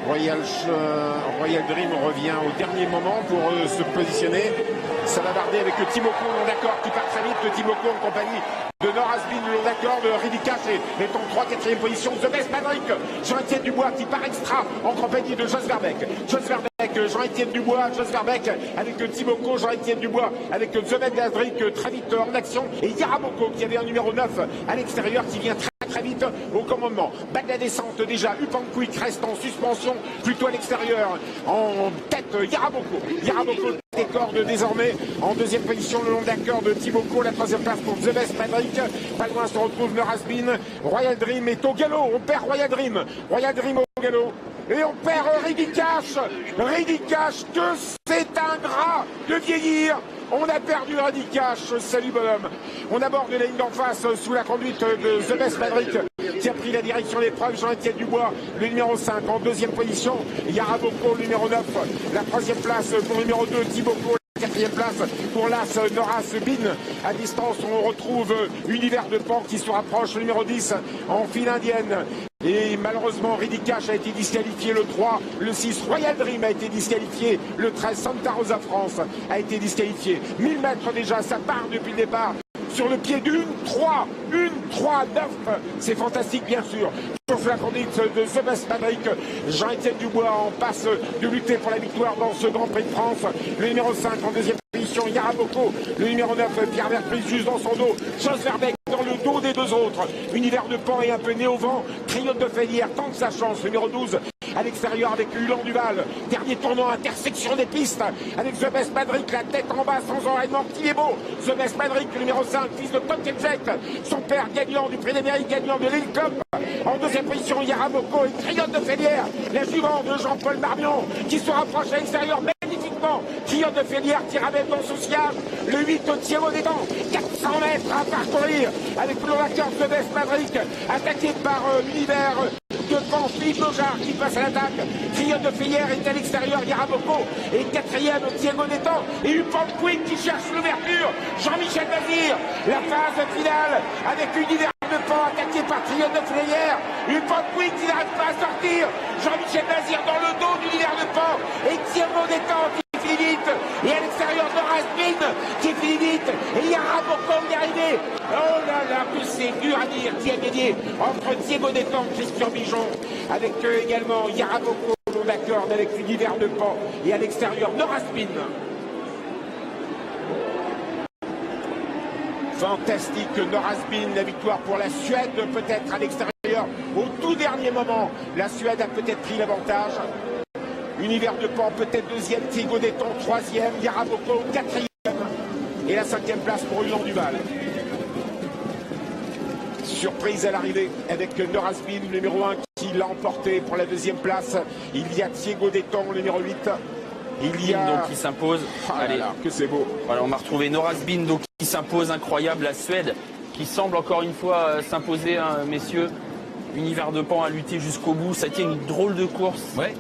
Royal Dream revient au dernier moment pour se positionner. Ça va barder avec Timoko, le long d'accord, qui part très vite. Timoko en compagnie de Norazbin, le long d'accord de Ridikash est en 3-4e position. The Best Maverick, Jean-Étienne Dubois qui part extra en compagnie de Jos Verbeek. Jos Verbeek, Jean-Étienne Dubois, Jos Verbeek avec Timoko, Jean-Étienne Dubois avec The Best Maverick très vite en action. Et Yaraboko qui avait un numéro 9 à l'extérieur qui vient très vite au commandement. Bas de la descente déjà, Upanquick reste en suspension, plutôt à l'extérieur. En tête, Yaraboko. Yaraboko des cordes désormais en 2e position le long de la corde. Timoko, la 3e place pour The Best Maverick. Pas loin se retrouve Norazbin. Royal Dream est au galop. On perd Royal Dream. Royal Dream au galop. Et on perd Ridikash. Ridikash, que c'est ingrat de vieillir. On a perdu Ridikash, salut bonhomme. On aborde la ligne d'en face sous la conduite de The Best Maverick qui a pris la direction des l'épreuve. Jean-Étienne Dubois, le numéro 5 en 2e position. Yaraboko, le numéro 9. La 3e place pour le numéro 2, Timoko. 4e place pour l'As Norazbin. À distance, on retrouve Univers de Pan qui se rapproche, le numéro 10 en file indienne. Et malheureusement, Ridikash a été disqualifié le 3, le 6, Royal Dream a été disqualifié, le 13, Santa Rosa France a été disqualifié. 1000 mètres déjà, ça part depuis le départ. Sur le pied d'une 3, 9. C'est fantastique, bien sûr. Sur la conduite de The Best Maverick, Jean-Étienne Dubois en passe de lutter pour la victoire dans ce Grand Prix de France. Le numéro 5 en 2e position, Yaraboko. Le numéro 9, Pierre Verpris, juste dans son dos. Jos Verbeek dans le dos des deux autres. Univers de Pan est un peu né au vent. Triomphe de Félière tente sa chance. Le numéro 12 à l'extérieur avec Ulan Duval. Dernier tournant, intersection des pistes avec The Best Maverick, la tête en bas sans enraînement. Qui est beau, The Best Maverick, le numéro 5, fils de Tom Kencheck. Son père gagnant du prix d'Amérique, gagnant de l'hélicoptère. En 2e position, Yaraboko et Triomphe de Félière, la jument de Jean-Paul Marmion qui se rapproche à l'extérieur magnifiquement. Triomphe de Félière qui ramène dans son sillage le 8 au Thierry des Dents. 400 mètres à parcourir avec le vainqueur The Best Maverick, attaqué par l'univers de Pan, Philippe Nojard qui passe à l'attaque. Triomphe de Félière est à l'extérieur, Yaraboko est 4e au Thierry des Dents. Et Upanquick qui cherche l'ouverture. Jean-Michel Bazir, la phase finale avec l'univers de Pan attaqué par Triomphe de Félière. Upanquick qui n'arrive pas à sortir. Jean-Michel Bazir dans le dos de l'univers de Pan et Thierry des Dents qui finit vite. Et à l'extérieur Norazbin qui finit vite. Et Yaraboko est arrivé. Oh là là, que c'est dur à dire qui a gagné entre Diego Detemps et Christian Bijon. Avec également Yaraboko long la corde avec l'univers de Pan. Et à l'extérieur Norazbin. Fantastique Norazbin, la victoire pour la Suède peut-être à l'extérieur. Au tout dernier moment, la Suède a peut-être pris l'avantage. Univers de Pan peut-être 2e, Diego Detemps 3e, Yaraboko 4e. Et la 5e place pour Ulan Duval. Surprise à l'arrivée avec Norazbin, numéro 1 qui l'a emporté pour la 2e place. Il y a Diego Detemps, le numéro 8. Il y a... donc qui s'impose. Allez, là, que c'est beau. Voilà, on m'a retrouvé Norazbin donc qui s'impose, incroyable. La Suède qui semble encore une fois s'imposer, hein, messieurs. Univers de Pan a lutté jusqu'au bout. Ça a été une drôle de course. Ouais.